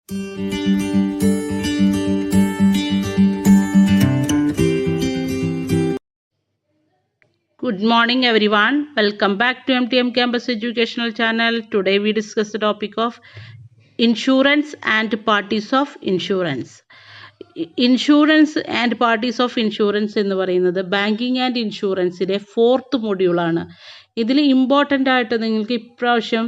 Good morning everyone. Welcome back to MTM Campus Educational Channel. Today we discuss the topic of insurance and parties of insurance. Insurance and parties of insurance എന്ന് പറയുന്നത് banking and ഇൻഷുറൻസിലെ 4th മൊഡ്യൂളാണ്. ഇതിൽ important ആയിട്ട് നിങ്ങൾക്ക് ഇപ്രാവശ്യം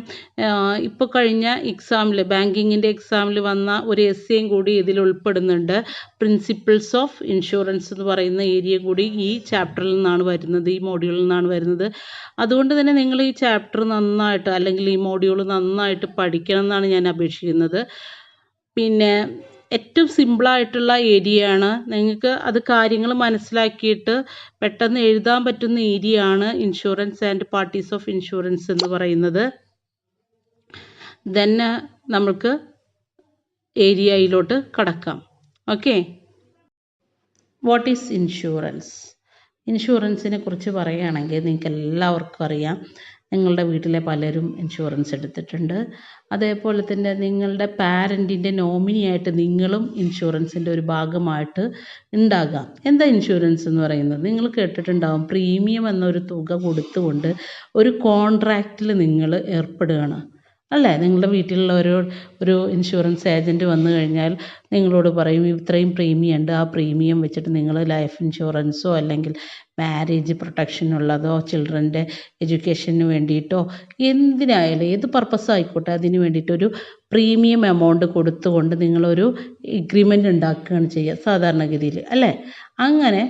ഇപ്പോൾ കഴിഞ്ഞ എക്സാമിൽ ബാങ്കിങ്ങിൻ്റെ എക്സാമിൽ വന്ന ഒരു എസ്സേയും കൂടി ഇതിൽ ഉൾപ്പെടുന്നുണ്ട്. പ്രിൻസിപ്പിൾസ് ഓഫ് ഇൻഷുറൻസ് എന്ന് പറയുന്ന ഏരിയ കൂടി ഈ ചാപ്റ്ററിൽ നിന്നാണ് വരുന്നത്, ഈ മോഡ്യൂളിൽ നിന്നാണ് വരുന്നത്. അതുകൊണ്ട് തന്നെ നിങ്ങൾ ഈ ചാപ്റ്റർ നന്നായിട്ട് അല്ലെങ്കിൽ ഈ മോഡ്യൂൾ നന്നായിട്ട് പഠിക്കണം എന്നാണ് ഞാൻ അപേക്ഷിക്കുന്നത്. പിന്നെ ഏറ്റവും സിമ്പിളായിട്ടുള്ള ഏരിയയാണ്, നിങ്ങൾക്ക് അത് കാര്യങ്ങൾ മനസ്സിലാക്കിയിട്ട് പെട്ടെന്ന് എഴുതാൻ പറ്റുന്ന ഏരിയയാണ് insurance and parties of insurance എന്ന് പറയുന്നത്. ദെൻ നമുക്ക് ഏരിയയിലോട്ട് കടക്കാം. Okay, what is insurance? ഇൻഷുറൻസിനെ കുറിച്ച് പറയുകയാണെങ്കിൽ നിങ്ങൾക്ക് എല്ലാവർക്കും അറിയാം, നിങ്ങളുടെ വീട്ടിലെ പലരും ഇൻഷുറൻസ് എടുത്തിട്ടുണ്ട്. അതേപോലെ തന്നെ നിങ്ങളുടെ പാരൻറ്റിൻ്റെ നോമിനിയായിട്ട് നിങ്ങളും ഇൻഷുറൻസിൻ്റെ ഒരു ഭാഗമായിട്ട് ഉണ്ടാകാം. എന്താ ഇൻഷുറൻസ് എന്ന് പറയുന്നത്? നിങ്ങൾ കേട്ടിട്ടുണ്ടാകും, പ്രീമിയം എന്നൊരു തുക കൊടുത്തുകൊണ്ട് ഒരു കോൺട്രാക്റ്റിൽ നിങ്ങൾ ഏർപ്പെടുകയാണ് അല്ലേ? നിങ്ങളുടെ വീട്ടിലുള്ള ഒരു ഇൻഷുറൻസ് ഏജൻറ്റ് വന്നു കഴിഞ്ഞാൽ നിങ്ങളോട് പറയും ഇത്രയും പ്രീമിയം ഉണ്ട്, ആ പ്രീമിയം വെച്ചിട്ട് നിങ്ങൾ ലൈഫ് ഇൻഷുറൻസോ അല്ലെങ്കിൽ മാരേജ് പ്രൊട്ടക്ഷനുള്ളതോ ചിൽഡ്രൻ്റെ എഡ്യൂക്കേഷന് വേണ്ടിയിട്ടോ എന്തിനായാലും ഏത് പർപ്പസ് ആയിക്കോട്ടെ അതിന് വേണ്ടിയിട്ടൊരു പ്രീമിയം എമൗണ്ട് കൊടുത്തുകൊണ്ട് നിങ്ങളൊരു എഗ്രിമെൻ്റ് ഉണ്ടാക്കുകയാണ് ചെയ്യുക സാധാരണഗതിയിൽ അല്ലേ? അങ്ങനെ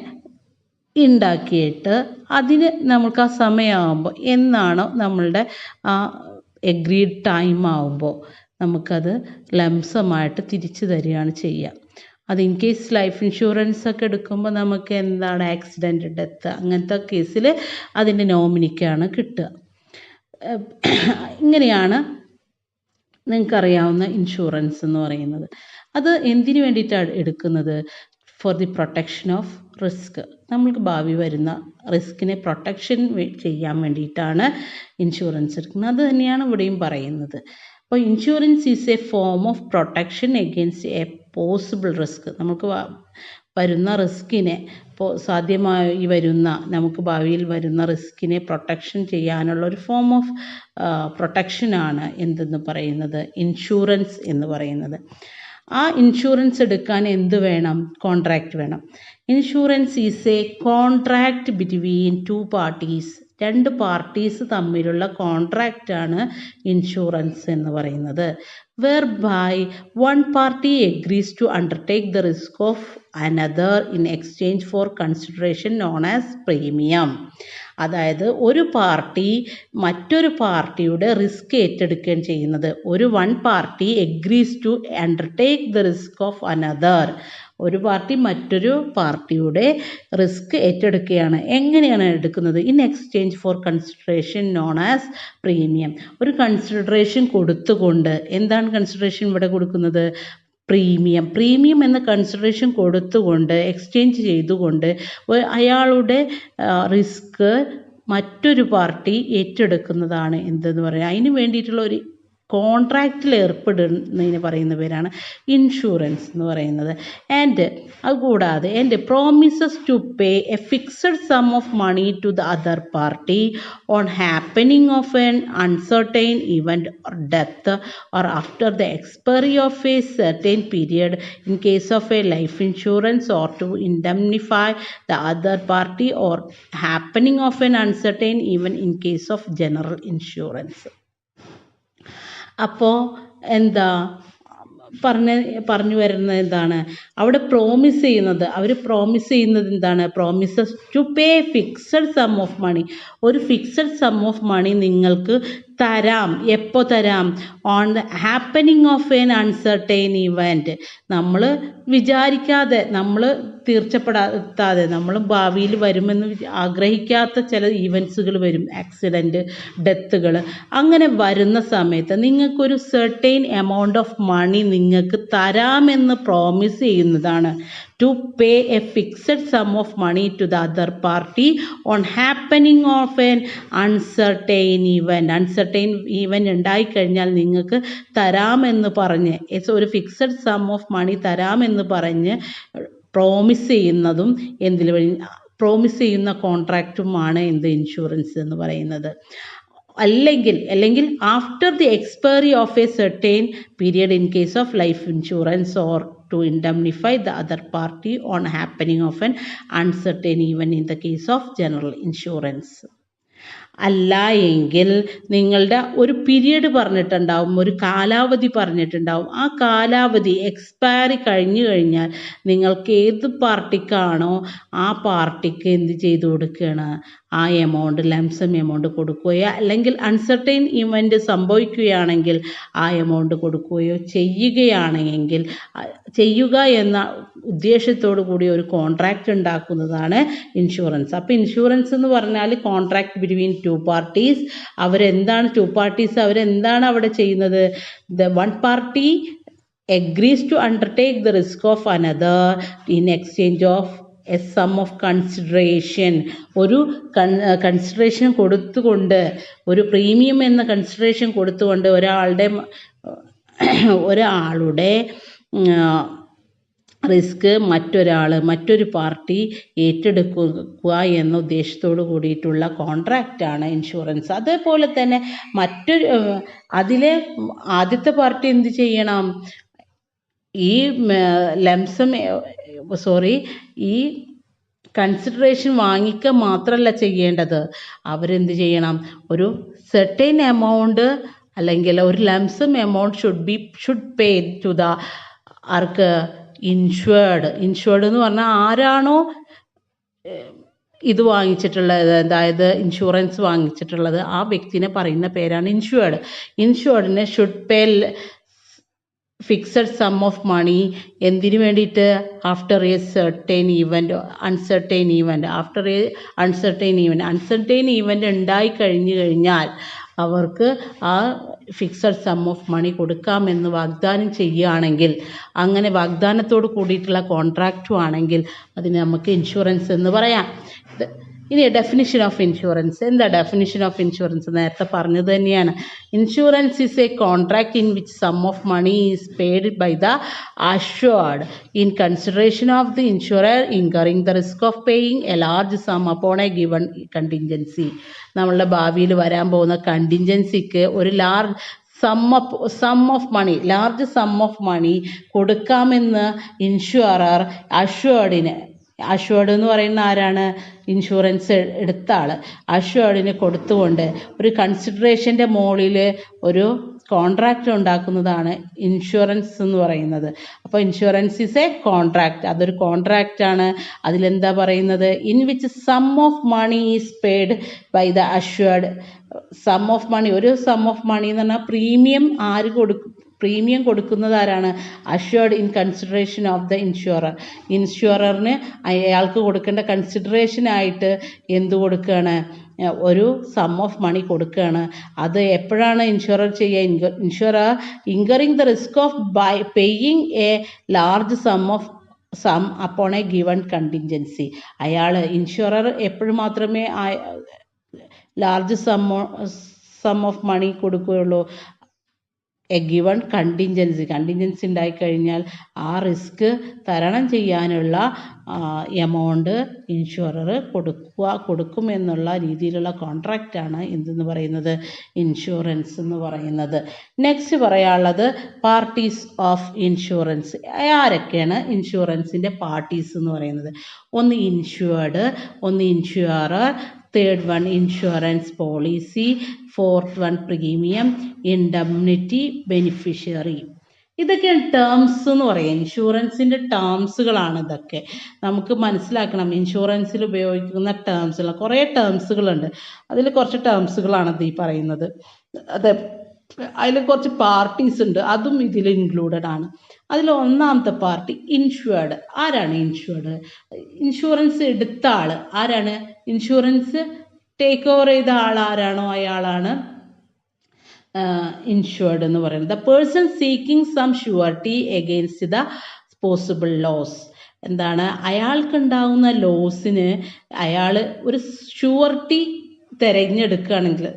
ഉണ്ടാക്കിയിട്ട് അതിന് നമുക്ക് ആ സമയമാകുമ്പോൾ എന്നാണോ നമ്മളുടെ എഗ്രീഡ് ടൈം ആകുമ്പോൾ നമുക്കത് ലംസമായിട്ട് തിരിച്ചു തരികയാണ് ചെയ്യുക. അത് ഇൻ കേസ് ലൈഫ് ഇൻഷുറൻസ് ഒക്കെ എടുക്കുമ്പോൾ നമുക്ക് എന്താണ് ആക്സിഡൻറ്റ്, ഡെത്ത് അങ്ങനത്തെ കേസിൽ അതിൻ്റെ നോമിനിക്കാണ് കിട്ടുക. ഇങ്ങനെയാണ് നിങ്ങൾക്കറിയാവുന്ന ഇൻഷുറൻസ് എന്ന് പറയുന്നത്. അത് എന്തിനു വേണ്ടിയിട്ടാണ് എടുക്കുന്നത്? For the protection of risk. നമ്മൾക്ക് ഭാവി വരുന്ന റിസ്കിനെ പ്രൊട്ടക്ഷൻ ചെയ്യാൻ വേണ്ടിയിട്ടാണ് ഇൻഷുറൻസ് എടുക്കുന്നത്. അത് തന്നെയാണ് ഇവിടെയും പറയുന്നത്. അപ്പോൾ insurance is A form of protection against A possible risk. നമുക്ക് വരുന്ന റിസ്കിനെ സാധ്യമായി വരുന്ന നമുക്ക് ഭാവിയിൽ വരുന്ന റിസ്കിനെ പ്രൊട്ടക്ഷൻ ചെയ്യാനുള്ള ഒരു ഫോം ഓഫ് പ്രൊട്ടക്ഷനാണ് എന്തെന്ന് പറയുന്നത്, ഇൻഷുറൻസ് എന്ന് പറയുന്നത്. ആ ഇൻഷുറൻസ് എടുക്കാൻ എന്ത് വേണം? കോൺട്രാക്റ്റ് വേണം. Insurance is A contract between 2 parties. 2 parties തമ്മിലുള്ള കോൺട്രാക്റ്റാണ് ഇൻഷുറൻസ് എന്ന് പറയുന്നത്. whereby one party agrees to undertake the risk of another in exchange for consideration known as premium. അതായത് ഒരു പാർട്ടി മറ്റൊരു പാർട്ടിയുടെ റിസ്ക് ഏറ്റെടുക്കുകയാണ് ചെയ്യുന്നത്. one party agrees to undertake the risk of another. ഒരു party മറ്റൊരു പാർട്ടിയുടെ റിസ്ക് ഏറ്റെടുക്കുകയാണ്. എങ്ങനെയാണ് എടുക്കുന്നത്? In exchange for consideration known as premium. ഒരു കൺസിഡറേഷൻ കൊടുത്തുകൊണ്ട്. എന്താണ് കൺസിഡറേഷൻ ഇവിടെ കൊടുക്കുന്നത്? പ്രീമിയം എന്ന കൺസിഡറേഷൻ കൊടുത്തുകൊണ്ട് എക്സ്ചേഞ്ച് ചെയ്തുകൊണ്ട് അയാളുടെ റിസ്ക് മറ്റൊരു പാർട്ടി ഏറ്റെടുക്കുന്നതാണ് എന്തെന്ന് പറയുക. അതിന് വേണ്ടിയിട്ടുള്ള ഒരു കോൺട്രാക്റ്റിൽ ഏർപ്പെടുന്നതിന് പറയുന്ന പേരാണ് ഇൻഷുറൻസ് എന്ന് പറയുന്നത്. അതുകൂടാതെ promises to pay a fixed sum of money to the other party on happening of an uncertain event or death or after the expiry of a certain period in case of a life insurance or to indemnify the other party or happening of an uncertain event in case of general insurance. അപ്പോൾ എന്താ പറഞ്ഞു വരുന്നത് എന്താണ്? അവിടെ അവർ promise ചെയ്യുന്നത് എന്താണ്? Promises to pay fixed sum of money. ഒരു fixed sum of money നിങ്ങൾക്ക് തരാം. എപ്പോൾ തരാം? On the happening of an uncertain event. നമ്മൾ വിചാരിക്കാതെ, നമ്മൾ തീർച്ചപ്പെടാതെ, നമ്മൾ ഭാവിയിൽ വരുമെന്ന് ആഗ്രഹിക്കാത്ത ചില ഈവൻസുകൾ വരും, ആക്സിഡൻറ്റ്, ഡെത്തുകൾ. അങ്ങനെ വരുന്ന സമയത്ത് നിങ്ങൾക്കൊരു സെർട്ടൈൻ എമൗണ്ട് ഓഫ് മണി നിങ്ങൾക്ക് തരാമെന്ന് പ്രോമിസ് ചെയ്യുന്നതാണ് to pay a fixed sum of money to the other party on happening of an uncertain event. Uncertain event ഉണ്ടായിക്കഴിഞ്ഞാൽ നിങ്ങൾക്ക് തരാമെന്ന് പറഞ്ഞ് ഒരു ഫിക്സഡ് സം ഓഫ് മണി തരാമെന്ന് പറഞ്ഞ് പ്രോമിസ് ചെയ്യുന്നതും പ്രോമിസ് ചെയ്യുന്ന കോൺട്രാക്റ്റുമാണ് എന്ത് ഇൻഷുറൻസ് എന്ന് പറയുന്നത്. അല്ലെങ്കിൽ after the expiry of A certain period in case of life insurance or to indemnify the other party on happening of an uncertain event in the case of general insurance. അല്ല എങ്കിൽ നിങ്ങളുടെ ഒരു period പറഞ്ഞിട്ടുണ്ടാവും, ഒരു കാലാവധി പറഞ്ഞിട്ടുണ്ടാവും. ആ കാലാവധി എക്സ്പയറി കഴിഞ്ഞു കഴിഞ്ഞാൽ നിങ്ങൾക്ക് ഏത് പാർട്ടിക്കാണോ ആ പാർട്ടിക്ക് എന്ത് ചെയ്തു കൊടുക്കുകയാണ്, ആ എമൗണ്ട് ലംസം എമൗണ്ട് കൊടുക്കുകയോ അല്ലെങ്കിൽ അൺസർട്ടൈൻ ഇവൻറ്റ് സംഭവിക്കുകയാണെങ്കിൽ ആ എമൗണ്ട് കൊടുക്കുകയോ ചെയ്യുക എന്ന ഉദ്ദേശത്തോടു കൂടി ഒരു കോൺട്രാക്റ്റ് ഉണ്ടാക്കുന്നതാണ് ഇൻഷുറൻസ്. അപ്പോൾ ഇൻഷുറൻസ് എന്ന് പറഞ്ഞാൽ കോൺട്രാക്ട് ബിറ്റ്വീൻ ടു പാർട്ടീസ്. അവരെന്താണ് അവിടെ ചെയ്യുന്നത്? The one party agrees to undertake the risk of another in exchange of a sum of consideration. ഒരു കൺസിഡറേഷൻ കൊടുത്തുകൊണ്ട്, ഒരു പ്രീമിയം എന്ന കൺസിഡറേഷൻ കൊടുത്തുകൊണ്ട് ഒരാളുടെ റിസ്ക് മറ്റൊരു പാർട്ടി ഏറ്റെടുക്കുക എന്ന ഉദ്ദേശത്തോടു കൂടിയിട്ടുള്ള കോൺട്രാക്റ്റാണ് ഇൻഷുറൻസ്. അതേപോലെ തന്നെ അതിലെ ആദ്യത്തെ പാർട്ടി എന്ത് ചെയ്യണം? ഈ ഈ കൺസിഡറേഷൻ വാങ്ങിക്കുക മാത്രമല്ല ചെയ്യേണ്ടത്, അവരെന്ത് ചെയ്യണം? ഒരു സെർട്ടൈൻ എമൗണ്ട് അല്ലെങ്കിൽ ഒരു lump sum amount should pay to the insured എന്ന് പറഞ്ഞാൽ ആരാണോ ഇത് വാങ്ങിച്ചിട്ടുള്ളത്, അതായത് ഇൻഷുറൻസ് വാങ്ങിച്ചിട്ടുള്ളത്, ആ വ്യക്തിനെ പറയുന്ന പേരാണ് ഇൻഷുവേർഡിനെ should pay fixed sum of money. എന്തിനു വേണ്ടിയിട്ട്? After a certain event uncertain event ഉണ്ടായി കഴിഞ്ഞാൽ അവർക്ക് ആ ഫിക്സഡ് സം ഓഫ് മണി കൊടുക്കാമെന്ന് വാഗ്ദാനം ചെയ്യുകയാണെങ്കിൽ, അങ്ങനെ വാഗ്ദാനത്തോട് കൂടിയിട്ടുള്ള കോൺട്രാക്റ്റും ആണെങ്കിൽ അതിന് നമുക്ക് ഇൻഷുറൻസ് എന്ന് പറയാം. ഇനി ഡെഫിനിഷൻ ഓഫ് ഇൻഷുറൻസ്. എന്താ ഡെഫിനിഷൻ ഓഫ് ഇൻഷുറൻസ്? നേരത്തെ പറഞ്ഞത് തന്നെയാണ്. Insurance is a contract in which sum of money is paid by the assured in consideration of the insurer incurring the risk of paying a large sum upon a given contingency. നമ്മളുടെ ഭാവിയിൽ വരാൻ പോകുന്ന കണ്ടിൻജൻസിക്ക് ഒരു large sum of മണി കൊടുക്കാമെന്ന് insurer assured എന്ന് പറയുന്ന ആരാണ്? Insurance എടുത്ത ആൾ. അഷ്വേർഡിന് കൊടുത്തുകൊണ്ട് ഒരു കൺസിഡറേഷൻ്റെ മുകളിൽ ഒരു കോൺട്രാക്റ്റ് ഉണ്ടാക്കുന്നതാണ് ഇൻഷുറൻസ് എന്ന് പറയുന്നത്. അപ്പോൾ ഇൻഷുറൻസ് ഈസ് എ കോൺട്രാക്റ്റ്, അതൊരു കോൺട്രാക്റ്റാണ്. അതിലെന്താ പറയുന്നത്? In which sum of money is paid by the assured. ഒരു സം ഓഫ് മണി എന്ന് പറഞ്ഞാൽ പ്രീമിയം കൊടുക്കുന്നത് ആരാണ്? Assured in consideration of the ഇൻഷുററിന് അയാൾക്ക് കൊടുക്കേണ്ട കൺസിഡറേഷനായിട്ട് എന്ത് കൊടുക്കുകയാണ്? ഒരു സം ഓഫ് മണി കൊടുക്കുകയാണ്. അത് എപ്പോഴാണ് ഇൻഷുറർ ചെയ്യുക? Insurer incurring the risk of paying a large sum upon a given contingency. Insurer എപ്പോഴും മാത്രമേ ലാർജ് സം ഓഫ് മണി കൊടുക്കുകയുള്ളൂ? എ ഗിവൺ കണ്ടിൻജൻസി ഉണ്ടായിക്കഴിഞ്ഞാൽ ആ റിസ്ക് തരണം ചെയ്യാനുള്ള എമൗണ്ട് ഇൻഷുറർ കൊടുക്കുമെന്നുള്ള രീതിയിലുള്ള കോൺട്രാക്റ്റാണ് എന്തെന്ന് പറയുന്നത്? ഇൻഷുറൻസ് എന്ന് പറയുന്നത്. നെക്സ്റ്റ് പറയാനുള്ളത് പാർട്ടീസ് ഓഫ് ഇൻഷുറൻസ്. ആരൊക്കെയാണ് ഇൻഷുറൻസിൻ്റെ പാർട്ടീസ് എന്ന് പറയുന്നത്? ഒന്ന് ഇൻഷുവേർഡ്, ഒന്ന് insurer, third one insurance policy, fourth one premium, indemnity, beneficiary. ഇതൊക്കെയാണ് ടേംസ് എന്ന് പറയുക. ഇൻഷുറൻസിൻ്റെ ടേംസുകളാണ് ഇതൊക്കെ. നമുക്ക് മനസ്സിലാക്കണം ഇൻഷുറൻസിൽ ഉപയോഗിക്കുന്ന ടേംസുകൾ. കുറേ ടേംസുകളുണ്ട്. അതിൽ കുറച്ച് ടേംസുകളാണ് ഈ പറയുന്നത്. അതിൽ കുറച്ച് പാർട്ടീസ് ഉണ്ട്, അതും ഇതിൽ ഇൻക്ലൂഡഡ് ആണ്. അതിൽ ഒന്നാമത്തെ പാർട്ടി ഇൻഷുവേർഡ്. ആരാണ് ഇൻഷുവേർഡ്? ഇൻഷുറൻസ് എടുത്ത ആൾ ആരാണ്? ഇൻഷുറൻസ് ടേക്ക് ഓവർ ചെയ്ത ആൾ ആരാണോ അയാളാണ് ഇൻഷുവേർഡ് എന്ന് പറയുന്നത്. The person seeking some surety against the possible loss. എന്താണ്, അയാൾക്കുണ്ടാവുന്ന ലോസിന് അയാൾ ഒരു ഷുവർട്ടി തിരഞ്ഞെടുക്കുകയാണെങ്കിൽ,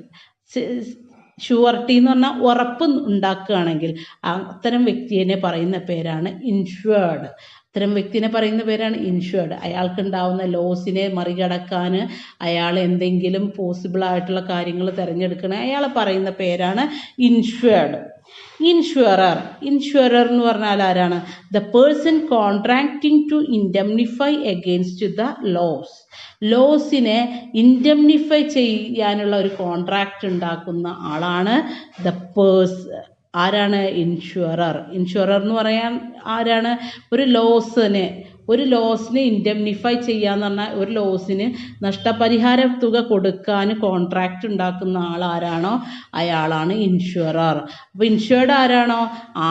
ഷുവർട്ടി എന്ന് പറഞ്ഞാൽ ഉറപ്പ് ഉണ്ടാക്കുകയാണെങ്കിൽ അത്തരം വ്യക്തിയെ പറയുന്ന പേരാണ് ഇൻഷ്വേർഡ്. അത്തരം വ്യക്തിനെ പറയുന്ന പേരാണ് ഇൻഷ്വേർഡ്. അയാൾക്കുണ്ടാവുന്ന ലോസിനെ മറികടക്കാൻ അയാൾ എന്തെങ്കിലും പോസിബിൾ ആയിട്ടുള്ള കാര്യങ്ങൾ തിരഞ്ഞെടുക്കണേ അയാളെ പറയുന്ന പേരാണ് ഇൻഷ്വേർഡ്. ഇൻഷ്വറർ എന്ന് പറഞ്ഞാൽ ആരാണ്? The person contracting to indemnify against the ലോസിനെ ഇൻഡംനിഫൈ ചെയ്യാനുള്ള ഒരു കോൺട്രാക്റ്റ് ഉണ്ടാക്കുന്ന ആളാണ് ആരാണ്? ഇൻഷ്വറർ എന്ന് പറയാൻ ആരാണ്? ഒരു ലോസിനെ ഇൻഡംനിഫൈ ചെയ്യാന്ന് പറഞ്ഞാൽ ഒരു ലോസിന് നഷ്ടപരിഹാര തുക കൊടുക്കാൻ കോൺട്രാക്റ്റ് ഉണ്ടാക്കുന്ന ആൾ ആരാണോ അയാളാണ് ഇൻഷ്വറർ. അപ്പോൾ ഇൻഷ്വേർഡ്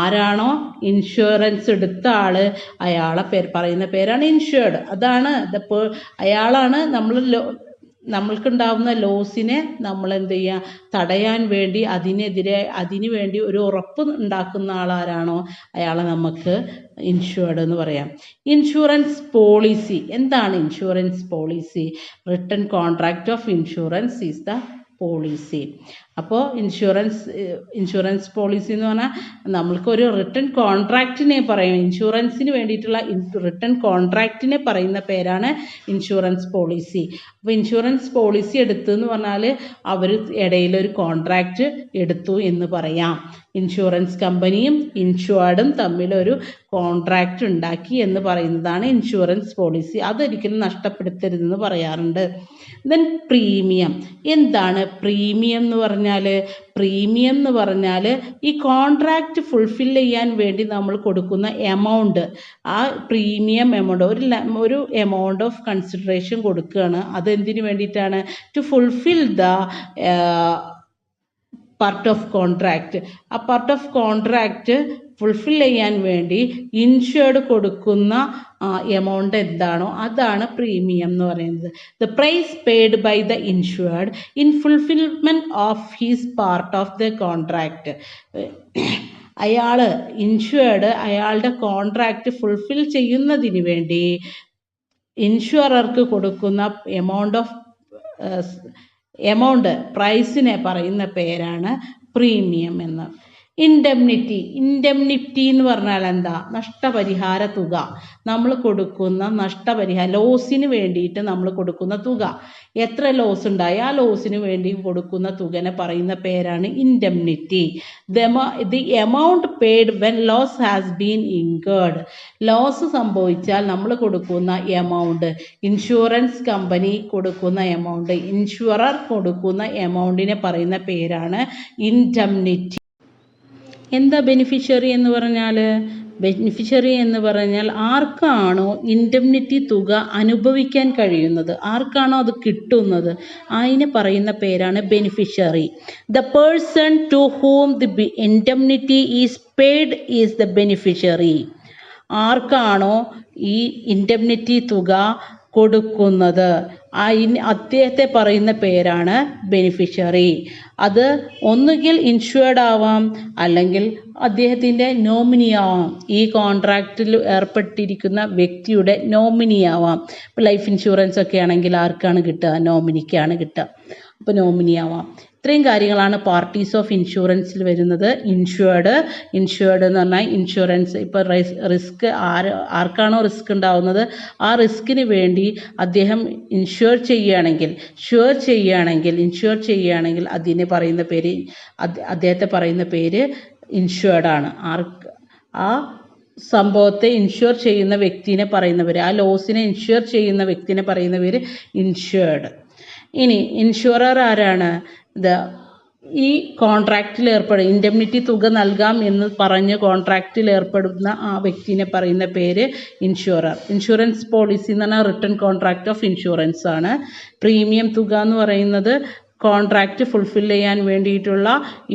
ആരാണോ ഇൻഷുറൻസ് എടുത്ത ആള് അയാളെ പറയുന്ന പേരാണ് ഇൻഷ്വേർഡ്. അതാണ് അയാളാണ് നമ്മൾക്കുണ്ടാവുന്ന ലോസിനെ നമ്മൾ എന്ത് ചെയ്യുക, തടയാൻ വേണ്ടി അതിനു വേണ്ടി ഒരു ഉറപ്പ് ഉണ്ടാക്കുന്ന ആളാരാണോ അയാളെ നമുക്ക് ഇൻഷ്വേർഡ് എന്ന് പറയാം. ഇൻഷുറൻസ് പോളിസി എന്താണ്? Insurance policy written contract of insurance is the policy. അപ്പോൾ ഇൻഷുറൻസ് പോളിസി എന്ന് പറഞ്ഞാൽ നമ്മൾക്കൊരു റിട്ടൺ കോൺട്രാക്റ്റിനെ പറയും. ഇൻഷുറൻസിന് വേണ്ടിയിട്ടുള്ള റിട്ടൺ കോൺട്രാക്റ്റിനെ പറയുന്ന പേരാണ് ഇൻഷുറൻസ് പോളിസി. അപ്പോൾ ഇൻഷുറൻസ് പോളിസി എടുത്തു എന്ന് പറഞ്ഞാൽ അവർ ഇടയിലൊരു കോൺട്രാക്റ്റ് എടുത്തു എന്ന് പറയാം. ഇൻഷുറൻസ് കമ്പനിയും ഇൻഷ്വേർഡും തമ്മിലൊരു കോൺട്രാക്റ്റ് ഉണ്ടാക്കി എന്ന് പറയുന്നതാണ് ഇൻഷുറൻസ് പോളിസി. അതൊരിക്കലും നഷ്ടപ്പെടുത്തരുതെന്ന് പറയാറുണ്ട്. Then premium. എന്താണ് പ്രീമിയം എന്ന് പറഞ്ഞാൽ? പ്രീമിയം എന്ന് പറഞ്ഞാൽ ഈ കോൺട്രാക്റ്റ് ഫുൾഫിൽ ചെയ്യാൻ വേണ്ടി നമ്മൾ കൊടുക്കുന്ന എമൗണ്ട്, ആ പ്രീമിയം എമൗണ്ട് ഒരു എമൗണ്ട് ഓഫ് കൺസിഡറേഷൻ കൊടുക്കുകയാണ്. അതെന്തിനു വേണ്ടിയിട്ടാണ്? To fulfil the part of contract. ആ പാർട്ട് ഓഫ് കോൺട്രാക്റ്റ് ഫുൾഫിൽ ചെയ്യാൻ വേണ്ടി ഇൻഷ്വേർഡ് കൊടുക്കുന്ന എമൗണ്ട് എന്താണോ അതാണ് പ്രീമിയം എന്ന് പറയുന്നത്. The price paid by the insured in fulfilment of his part of the contract. Insured അയാളുടെ കോൺട്രാക്റ്റ് ഫുൾഫിൽ ചെയ്യുന്നതിന് വേണ്ടി ഇൻഷ്വറർക്ക് കൊടുക്കുന്ന എമൗണ്ട് പ്രൈസിനെ പറയുന്ന പേരാണ് പ്രീമിയം എന്ന്. ഇൻഡെംനിറ്റി എന്ന് പറഞ്ഞാൽ എന്താ? നഷ്ടപരിഹാര തുക. നമ്മൾ കൊടുക്കുന്ന ലോസിന് വേണ്ടിയിട്ട് നമ്മൾ കൊടുക്കുന്ന തുക. എത്ര ലോസ് ഉണ്ടായി ആ ലോസിന് വേണ്ടി കൊടുക്കുന്ന തുകനെ പറയുന്ന പേരാണ് indemnity. The amount paid when loss has been incurred. Loss സംഭവിച്ചാൽ നമ്മൾ കൊടുക്കുന്ന എമൗണ്ട്, ഇൻഷുറൻസ് കമ്പനി കൊടുക്കുന്ന എമൗണ്ട്, ഇൻഷുറർ കൊടുക്കുന്ന എമൗണ്ടിനെ പറയുന്ന പേരാണ് ഇൻഡെംനിറ്റി. എന്താ ബെനിഫിഷ്യറി എന്ന് പറഞ്ഞാൽ? ബെനിഫിഷ്യറി എന്ന് പറഞ്ഞാൽ ആർക്കാണോ ഇൻഡെംനിറ്റി തുക അനുഭവിക്കാൻ കഴിയുന്നത്, ആർക്കാണോ അത് കിട്ടുന്നത്, അതിനെ പറയുന്ന പേരാണ് beneficiary. The person to whom the indemnity is paid is the beneficiary. ആർക്കാണോ ഈ ഇൻഡെംനിറ്റി തുക കൊടുക്കുന്നത് അദ്ദേഹത്തെ പറയുന്ന പേരാണ് ബെനിഫിഷ്യറി. അത് ഒന്നുകിൽ ഇൻഷ്വേർഡ് ആവാം, അല്ലെങ്കിൽ അദ്ദേഹത്തിൻ്റെ നോമിനി ആവാം. ഈ കോൺട്രാക്റ്റിൽ ഏർപ്പെട്ടിരിക്കുന്ന വ്യക്തിയുടെ നോമിനി ആവാം. ഇപ്പോൾ ലൈഫ് ഇൻഷുറൻസ് ഒക്കെ ആണെങ്കിൽ ആർക്കാണ് കിട്ടുക? നോമിനിക്കാണ് കിട്ടുക. അപ്പോൾ നോമിനി ആവാം. ഇത്രയും കാര്യങ്ങളാണ് പാർട്ടീസ് ഓഫ് ഇൻഷുറൻസിൽ വരുന്നത്. ഇൻഷ്വേർഡ് എന്ന് പറഞ്ഞാൽ ഇൻഷുറൻസ് ഇപ്പോൾ റിസ്ക് ആർക്കാണോ റിസ്ക് ഉണ്ടാവുന്നത് ആ റിസ്കിന് വേണ്ടി അദ്ദേഹം ഇൻഷ്വർ ചെയ്യുകയാണെങ്കിൽ അതിനെ പറയുന്ന പേര്, അദ്ദേഹത്തെ പറയുന്ന പേര് ഇൻഷ്വേർഡ് ആണ്. ആ സംഭവത്തെ ഇൻഷ്വർ ചെയ്യുന്ന വ്യക്തിനെ പറയുന്ന പേര്, ആ ലോസിനെ ഇൻഷ്വർ ചെയ്യുന്ന വ്യക്തിനെ പറയുന്ന പേര് ഇൻഷ്വേർഡ്. ഇനി ഇൻഷുറർ ആരാണ്? ഈ കോൺട്രാക്റ്റിൽ ഇൻഡെംനിറ്റി തുക നൽകാം എന്ന് പറഞ്ഞ് കോൺട്രാക്റ്റിൽ ഏർപ്പെടുന്ന ആ വ്യക്തിനെ പറയുന്ന പേര് ഇൻഷുറർ. ഇൻഷുറൻസ് പോളിസി എന്ന് പറഞ്ഞാൽ റിട്ടൺ കോൺട്രാക്റ്റ് ഓഫ് ഇൻഷുറൻസ് ആണ്. പ്രീമിയം തുക എന്ന് പറയുന്നത് കോൺട്രാക്റ്റ് ഫുൾഫിൽ ചെയ്യാൻ വേണ്ടിയിട്ടുള്ള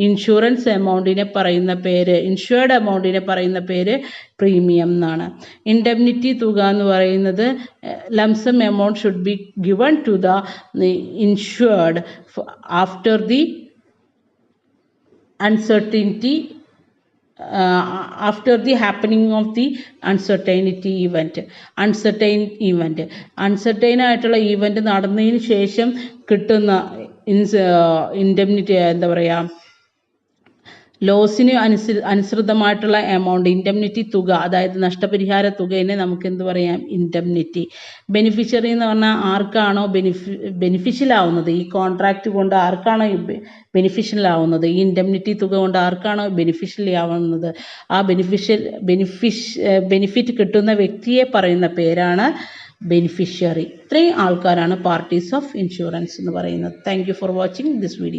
ഇൻഷുറൻസ് എമൗണ്ടിനെ പറയുന്ന പേര്, ഇൻഷ്വേർഡ് എമൗണ്ടിനെ പറയുന്ന പേര് പ്രീമിയം എന്നാണ്. ഇൻഡെംനിറ്റി തുക എന്ന് പറയുന്നത് lump sum amount should be given to the insured after the uncertainty after the happening of the uncertain ആയിട്ടുള്ള ഈവൻറ്റ് നടന്നതിന് ശേഷം കിട്ടുന്ന ഇൻഡെംനിറ്റി, എന്താ പറയുക, ലോസിന് അനുസൃതമായിട്ടുള്ള എമൗണ്ട്, ഇൻഡെംനിറ്റി തുക, അതായത് നഷ്ടപരിഹാര തുകയെ നമുക്ക് എന്ത് പറയാം? ഇൻഡെംനിറ്റി. ബെനിഫിഷ്യറി എന്ന് പറഞ്ഞാൽ ആർക്കാണോ ബെനിഫിഷ്യൽ ആവുന്നത്, ഈ കോൺട്രാക്റ്റ് കൊണ്ട് ആർക്കാണോ ബെനിഫിഷ്യൽ ആവുന്നത്, ഈ ഇൻഡെംനിറ്റി തുക കൊണ്ട് ആർക്കാണോ ബെനിഫിഷ്യലി ആവുന്നത്, ആ ബെനിഫിറ്റ് കിട്ടുന്ന വ്യക്തിയെ പറയുന്ന പേരാണ് ബെനിഫിഷ്യറി. ഇത്രയും ആൾക്കാരാണ് പാർട്ടീസ് ഓഫ് ഇൻഷുറൻസ് എന്ന് പറയുന്നത്. Thank you for watching this video.